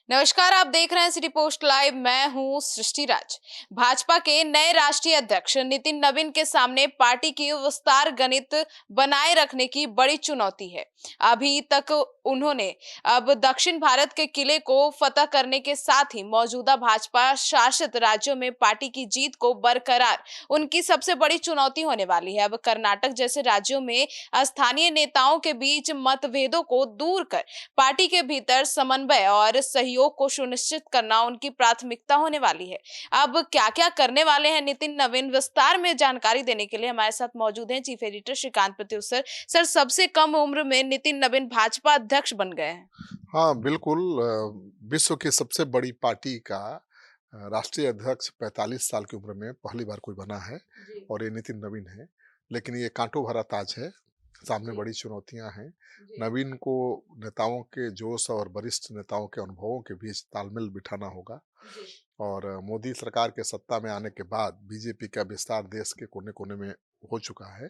नमस्कार, आप देख रहे हैं सिटी पोस्ट लाइव। मैं हूं सृष्टि राज। भाजपा के नए राष्ट्रीय अध्यक्ष नितिन नवीन के सामने पार्टी की विस्तार गणित बनाए रखने की बड़ी चुनौती है। अभी तक उन्होंने अब दक्षिण भारत के किले को फतह करने के साथ ही मौजूदा भाजपा शासित राज्यों में पार्टी की जीत को बरकरार उनकी सबसे बड़ी चुनौती होने वाली है। अब कर्नाटक जैसे राज्यों में स्थानीय नेताओं के बीच मतभेदों को दूर कर पार्टी के भीतर समन्वय और सहयोग को सुनिश्चित करना उनकी प्राथमिकता होने वाली है। अब क्या-क्या करने वाले हैं नितिन नवीन, विस्तार में जानकारी देने के लिए हमारे साथ मौजूद हैं chief editor Shrikant Pratyush sir. Sir, सबसे कम उम्र में नितिन नवीन भाजपा अध्यक्ष बन गए हैं। हाँ, बिल्कुल विश्व की सबसे बड़ी पार्टी का राष्ट्रीय अध्यक्ष 45 साल की उम्र में पहली बार कोई बना है जी, और ये नितिन नवीन है। लेकिन ये कांटों भरा ताज है, सामने जी, बड़ी चुनौतियाँ हैं। जी, नवीन को नेताओं के जोश और वरिष्ठ नेताओं के अनुभवों के बीच तालमेल बिठाना होगा जी, और मोदी सरकार के सत्ता में आने के बाद बीजेपी का विस्तार देश के कोने-कोने में हो चुका है।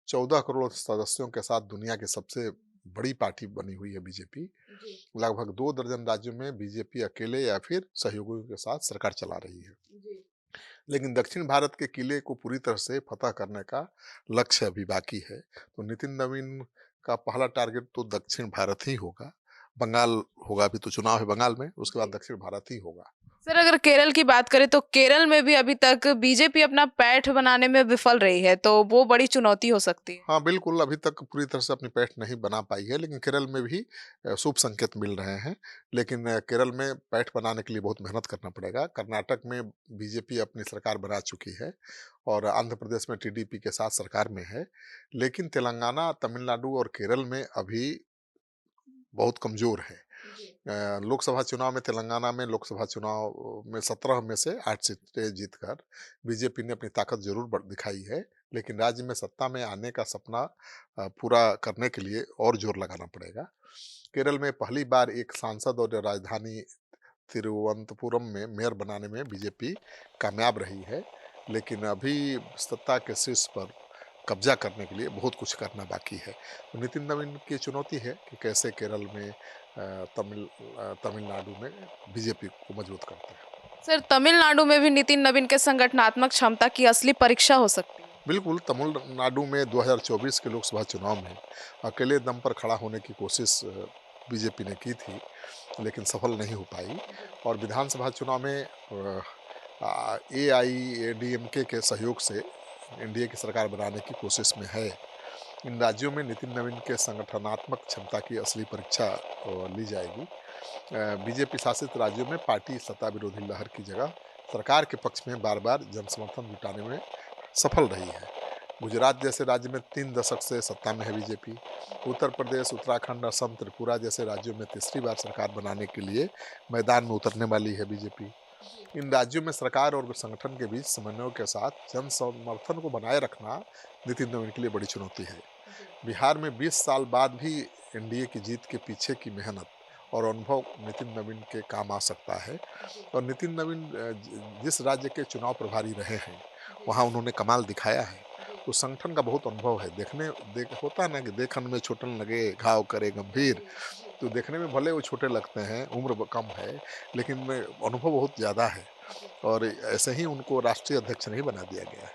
14 करोड़ सदस्यों के साथ दुनिया की सबसे बड़ी पार्टी बनी हुई है बीजेपी। जी, लगभग 2 दर्जन राज्यों में बीजेपी अकेले या फिर सहयोगियों के साथ सरकार चला रही है। जी। लेकिन दक्षिण भारत के किले को पूरी तरह से फतह करने का लक्ष्य अभी बाकी है। तो नितिन नवीन का पहला टारगेट तो दक्षिण भारत ही होगा। बंगाल होगा, अभी तो चुनाव है बंगाल में, उसके बाद जी। दक्षिण भारत ही होगा। सर, अगर केरल की बात करें तो केरल में भी अभी तक बीजेपी अपना पैठ बनाने में विफल रही है, तो वो बड़ी चुनौती हो सकती है। हाँ, बिल्कुल, अभी तक पूरी तरह से अपनी पैठ नहीं बना पाई है, लेकिन केरल में भी शुभ संकेत मिल रहे हैं। लेकिन केरल में पैठ बनाने के लिए बहुत मेहनत करना पड़ेगा। कर्नाटक में बीजेपी अपनी सरकार बना चुकी है और आंध्र प्रदेश में टीडीपी के साथ सरकार में है। लेकिन तेलंगाना, तमिलनाडु और केरल में अभी बहुत कमज़ोर है। जी, लोकसभा चुनाव में तेलंगाना में लोकसभा चुनाव में 17 में से 8 सीटें जीतकर बीजेपी ने अपनी ताकत ज़रूर दिखाई है, लेकिन राज्य में सत्ता में आने का सपना पूरा करने के लिए और जोर लगाना पड़ेगा। केरल में पहली बार एक सांसद और राजधानी तिरुवनंतपुरम में मेयर बनाने में बीजेपी कामयाब रही है, लेकिन अभी सत्ता के शीर्ष पर कब्जा करने के लिए बहुत कुछ करना बाकी है। तो नितिन नवीन की चुनौती है कि कैसे केरल में तमिलनाडु में बीजेपी को मजबूत करते हैं। सर, तमिलनाडु में भी नितिन नवीन के संगठनात्मक क्षमता की असली परीक्षा हो सकती है। बिल्कुल, तमिलनाडु में 2024 के लोकसभा चुनाव में अकेले दम पर खड़ा होने की कोशिश बीजेपी ने की थी, लेकिन सफल नहीं हो पाई और विधानसभा चुनाव में एआईएडीएमके के सहयोग से एनडीए की सरकार बनाने की कोशिश में है। इन राज्यों में नितिन नवीन के संगठनात्मक क्षमता की असली परीक्षा ली जाएगी। बीजेपी शासित राज्यों में पार्टी सत्ता विरोधी लहर की जगह सरकार के पक्ष में बार-बार जनसमर्थन जुटाने में सफल रही है। गुजरात जैसे राज्य में 3 दशक से सत्ता में है बीजेपी। उत्तर प्रदेश, उत्तराखंड, असम, त्रिपुरा जैसे राज्यों में तीसरी बार सरकार बनाने के लिए मैदान में उतरने वाली है बीजेपी। इन राज्यों में सरकार और संगठन के बीच समन्वय के साथ जन समर्थन को बनाए रखना नितिन नवीन के लिए बड़ी चुनौती है। बिहार में 20 साल बाद भी एनडीए की जीत के पीछे की मेहनत और अनुभव नितिन नवीन के काम आ सकता है और नितिन नवीन जिस राज्य के चुनाव प्रभारी रहे हैं वहाँ उन्होंने कमाल दिखाया है। तो संगठन का बहुत अनुभव है। होता है ना कि देखन में छोटन लगे घाव करे गंभीर। तो देखने में भले वो छोटे लगते हैं, उम्र कम है, लेकिन अनुभव बहुत ज़्यादा है और ऐसे ही उनको राष्ट्रीय अध्यक्ष नहीं बना दिया गया है।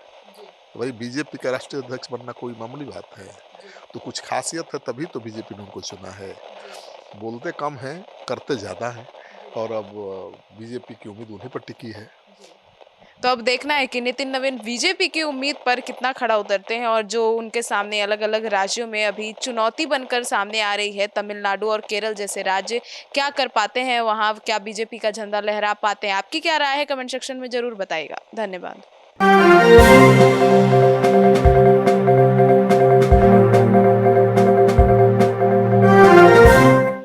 तो भाई बीजेपी का राष्ट्रीय अध्यक्ष बनना कोई मामूली बात है। तो कुछ खासियत है तभी तो बीजेपी ने उनको चुना है। बोलते कम हैं, करते ज़्यादा हैं और अब बीजेपी की उम्मीद उन्हीं पर टिकी है। तो अब देखना है कि नितिन नवीन बीजेपी की उम्मीद पर कितना खड़ा उतरते हैं और जो उनके सामने अलग-अलग राज्यों में अभी चुनौती बनकर सामने आ रही है, तमिलनाडु और केरल जैसे राज्य क्या कर पाते हैं, वहाँ क्या बीजेपी का झंडा लहरा पाते हैं? आपकी क्या राय है? कमेंट सेक्शन में ज़रूर बताइएगा। धन्यवाद।